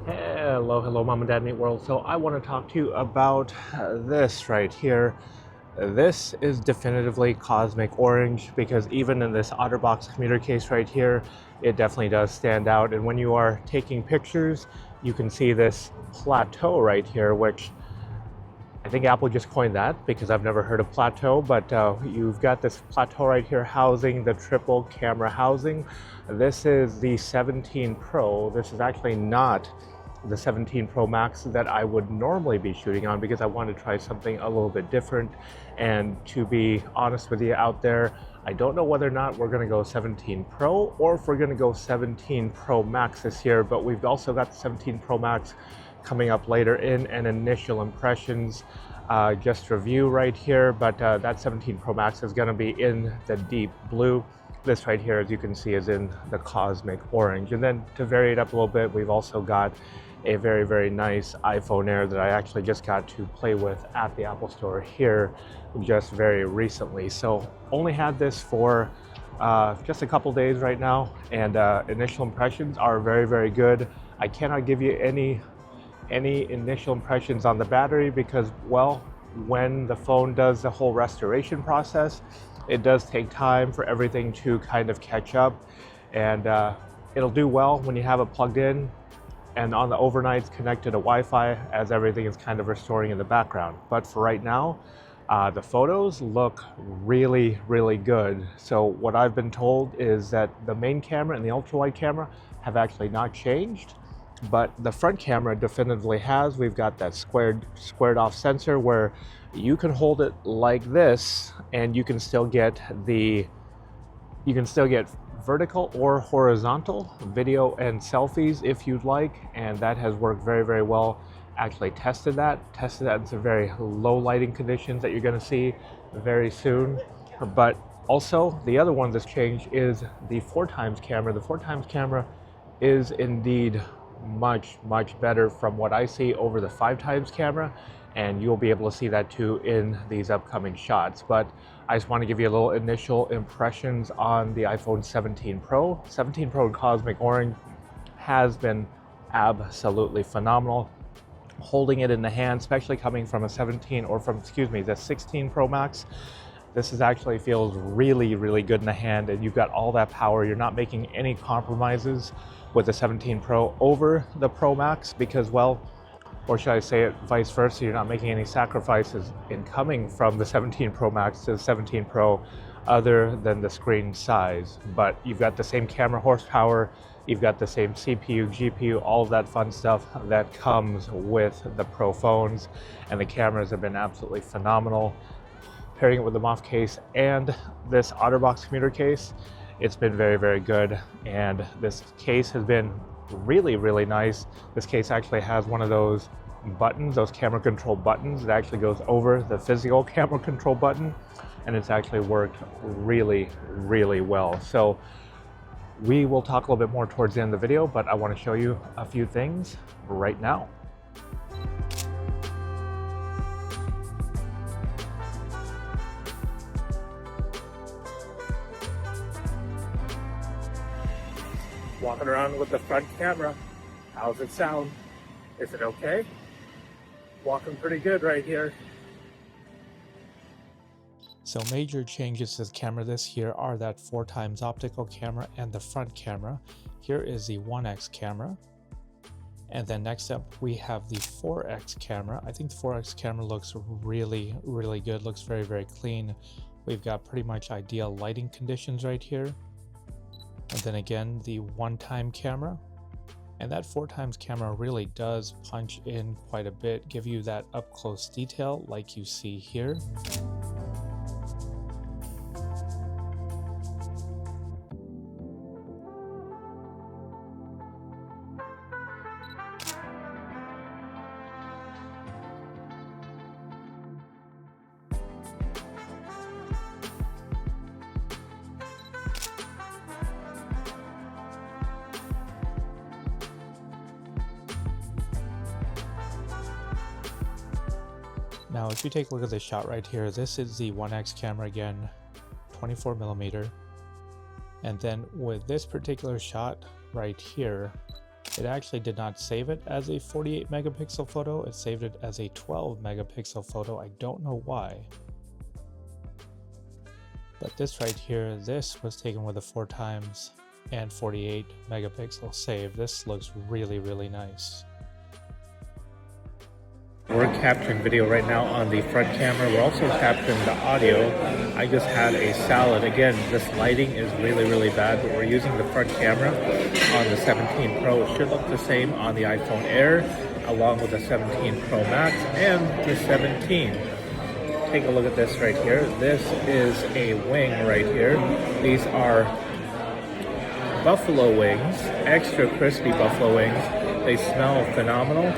Hello, Mom and Dad Meet World. So I want to talk to you about this right here. This is definitively cosmic orange because even in this OtterBox commuter case right here, it definitely does stand out. And when you are taking pictures, you can see this plateau right here, which I think Apple just coined that because I've never heard of plateau, but you've got this plateau right here housing the triple camera housing. This is the 17 Pro. This is actually not the 17 Pro Max that I would normally be shooting on because I want to try something a little bit different. And to be honest with you out there, I don't know whether or not we're going to go 17 Pro or if we're going to go 17 Pro Max this year, but we've also got the 17 Pro Max coming up later in an initial impressions just review right here, but that 17 Pro Max is going to be in the deep blue. This right here, as you can see, is in the cosmic orange. And then to vary it up a little bit, we've also got a very nice iPhone Air that I actually just got to play with at the Apple Store here just very recently. So only had this for just a couple days right now, and initial impressions are very good. I cannot give you any initial impressions on the battery because, well, when the phone does the whole restoration process, it does take time for everything to kind of catch up, and it'll do well when you have it plugged in and on the overnights connected to Wi-Fi as everything is kind of restoring in the background. But for right now, the photos look really good. So what I've been told is that the main camera and the ultra wide camera have actually not changed, but the front camera definitively has. We've got that squared off sensor where you can hold it like this and you can still get vertical or horizontal video and selfies if you'd like, and that has worked very well. Actually tested that in some very low lighting conditions that you're going to see very soon. But also the other one that's changed is the 4x camera. The 4x camera is indeed much better from what I see over the 5x camera, and you'll be able to see that too in these upcoming shots. But I just want to give you a little initial impressions on the iPhone 17 Pro. 17 Pro Cosmic Orange has been absolutely phenomenal. Holding it in the hand, especially coming from a 17 or from, the 16 Pro Max, this is actually feels really good in the hand, and you've got all that power. You're not making any compromises with the 17 Pro over the Pro Max because, well, or should I say it vice versa, you're not making any sacrifices in coming from the 17 Pro Max to the 17 Pro other than the screen size. But you've got the same camera horsepower, you've got the same CPU, GPU, all of that fun stuff that comes with the Pro phones, and the cameras have been absolutely phenomenal. Pairing it with the MOF case and this OtterBox commuter case, it's been very good, and this case has been really nice. This case actually has one of those buttons, those camera control buttons, that actually goes over the physical camera control button, and it's actually worked really well. So we will talk a little bit more towards the end of the video, but I want to show you a few things right now. Walking around with the front camera, how's it sound? Is it okay? Walking pretty good right here. So major changes to the camera this year are that 4x optical camera and the front camera. Here is the 1x camera. And then next up we have the 4x camera. I think the 4x camera looks really good, looks very clean. We've got pretty much ideal lighting conditions right here. And then again, the 1x camera. And that 4x camera really does punch in quite a bit, give you that up close detail like you see here. Now, if you take a look at this shot right here, this is the 1x camera again, 24mm. And then with this particular shot right here, It actually did not save it as a 48 megapixel photo, it saved it as a 12 megapixel photo. I don't know why. But this right here, this was taken with a 4x and 48 megapixel save. This looks really, really nice. We're capturing video right now on the front camera. We're also capturing the audio. I just had a salad. Again, this lighting is really, really bad, but we're using the front camera on the 17 Pro. It should look the same on the iPhone Air, along with the 17 Pro Max and the 17. Take a look at this right here. This is a wing right here. These are buffalo wings, extra crispy buffalo wings. They smell phenomenal.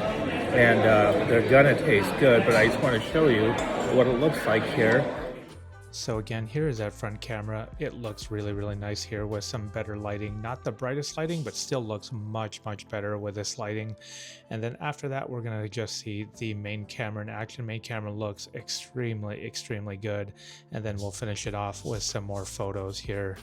And they're gonna taste good, but I just want to show you what it looks like here. So again, here is that front camera. It looks really, really nice here with some better lighting. Not the brightest lighting, but still looks much, much better with this lighting. And then after that, we're gonna just see the main camera in action. Main camera looks extremely, extremely good. And then we'll finish it off with some more photos here.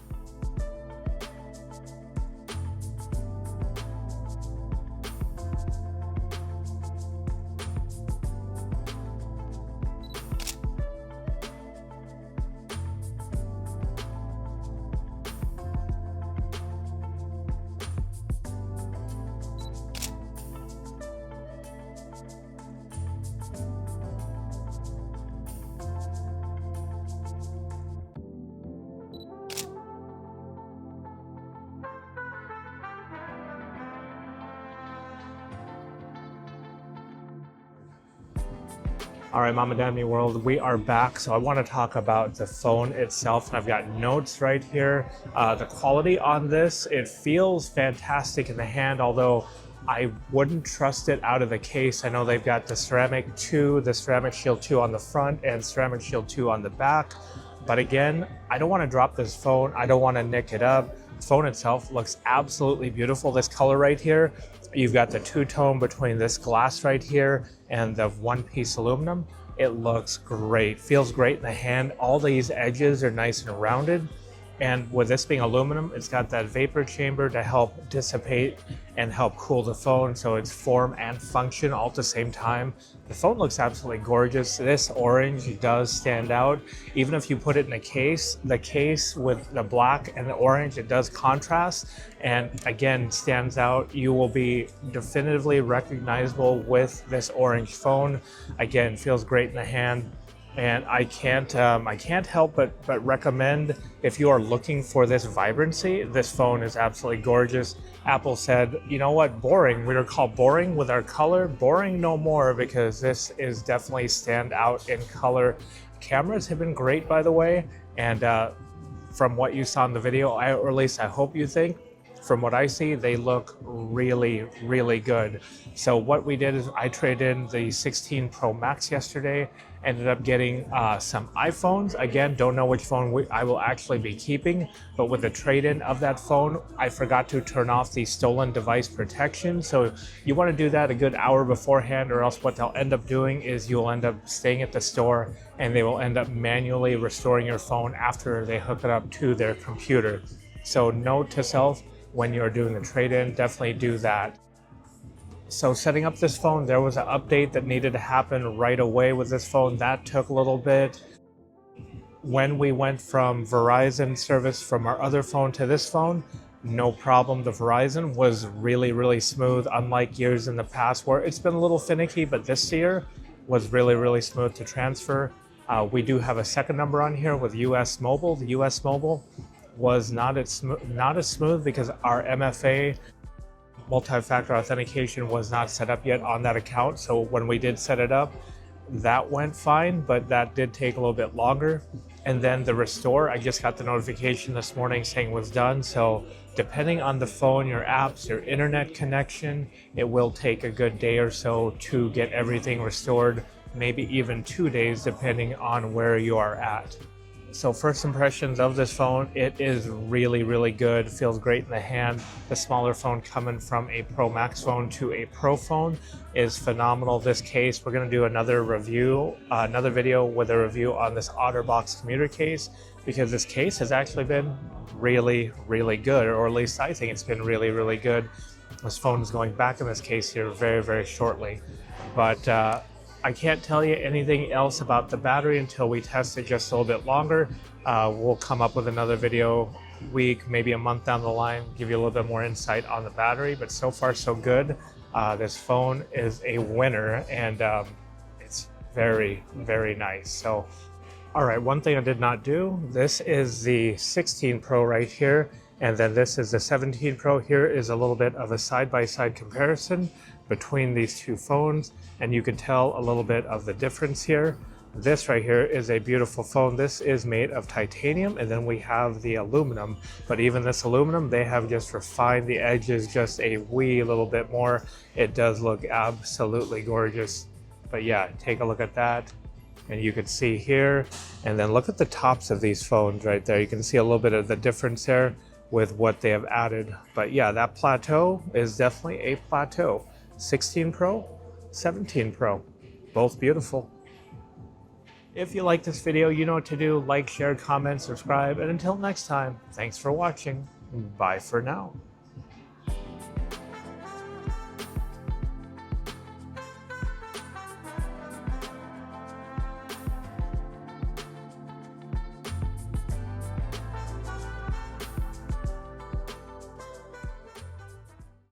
All right, Mama Dammy World, we are back. So I want to talk about the phone itself. And I've got notes right here. The quality on this, it feels fantastic in the hand, although I wouldn't trust it out of the case. I know they've got the Ceramic 2, the Ceramic Shield 2 on the front and Ceramic Shield 2 on the back. But again, I don't want to drop this phone. I don't want to nick it up. The phone itself looks absolutely beautiful. This color right here, you've got the two-tone between this glass right here and the one-piece aluminum. It looks great, feels great in the hand. All these edges are nice and rounded. And with this being aluminum, it's got that vapor chamber to help dissipate and help cool the phone, so it's form and function all at the same time. The phone looks absolutely gorgeous. This orange does stand out. Even if you put it in a case, the case with the black and the orange, it does contrast and again stands out. You will be definitively recognizable with this orange phone. Again, feels great in the hand. And I can't help but recommend, if you are looking for this vibrancy, this phone is absolutely gorgeous. Apple said, you know what, boring. We were called boring with our color. Boring no more, because this is definitely stand out in color. Cameras have been great, by the way. And from what you saw in the video, or at least I hope you think, from what I see, they look really, really good. So what we did is I traded in the 16 Pro Max yesterday, ended up getting some iPhones. Again, don't know which phone I will actually be keeping, but with the trade-in of that phone, I forgot to turn off the stolen device protection. So you want to do that a good hour beforehand, or else what they'll end up doing is you'll end up staying at the store and they will end up manually restoring your phone after they hook it up to their computer. So note to self, when you're doing the trade-in, definitely do that. So setting up this phone, there was an update that needed to happen right away with this phone. That took a little bit. When we went from Verizon service from our other phone to this phone, no problem. The Verizon was really, really smooth, unlike years in the past where it's been a little finicky, but this year was really, really smooth to transfer. We do have a second number on here with US Mobile. The US Mobile was not as smooth because our MFA, multi-factor authentication, was not set up yet on that account. So when we did set it up, that went fine, but that did take a little bit longer. And then the restore, I just got the notification this morning saying was done. So depending on the phone, your apps, your internet connection, it will take a good day or so to get everything restored, maybe even 2 days, depending on where you are at. So first impressions of this phone, it is really, really good. Feels great in the hand. The smaller phone coming from a Pro Max phone to a Pro phone is phenomenal. This case, we're going to do another review, another video with a review on this OtterBox commuter case, because this case has actually been really, really good, or at least I think it's been really, really good. This phone is going back in this case here very, very shortly. But I can't tell you anything else about the battery until we test it just a little bit longer. We'll come up with another video week, maybe a month down the line, give you a little bit more insight on the battery, but so far so good. This phone is a winner, and it's very, very nice. So, all right, one thing I did not do, this is the 16 Pro right here, and then this is the 17 Pro. Here is a little bit of a side-by-side comparison between these two phones, and you can tell a little bit of the difference here. This right here is a beautiful phone. This is made of titanium, and then we have the aluminum. But even this aluminum, they have just refined the edges just a wee little bit more. It does look absolutely gorgeous. But yeah, take a look at that. And you can see here, and then look at the tops of these phones right there. You can see a little bit of the difference there with what they have added. But yeah, that plateau is definitely a plateau. 16 Pro, 17 Pro, both beautiful. If you like this video, you know what to do. Like, share, comment, subscribe, and until next time, thanks for watching. Bye for now.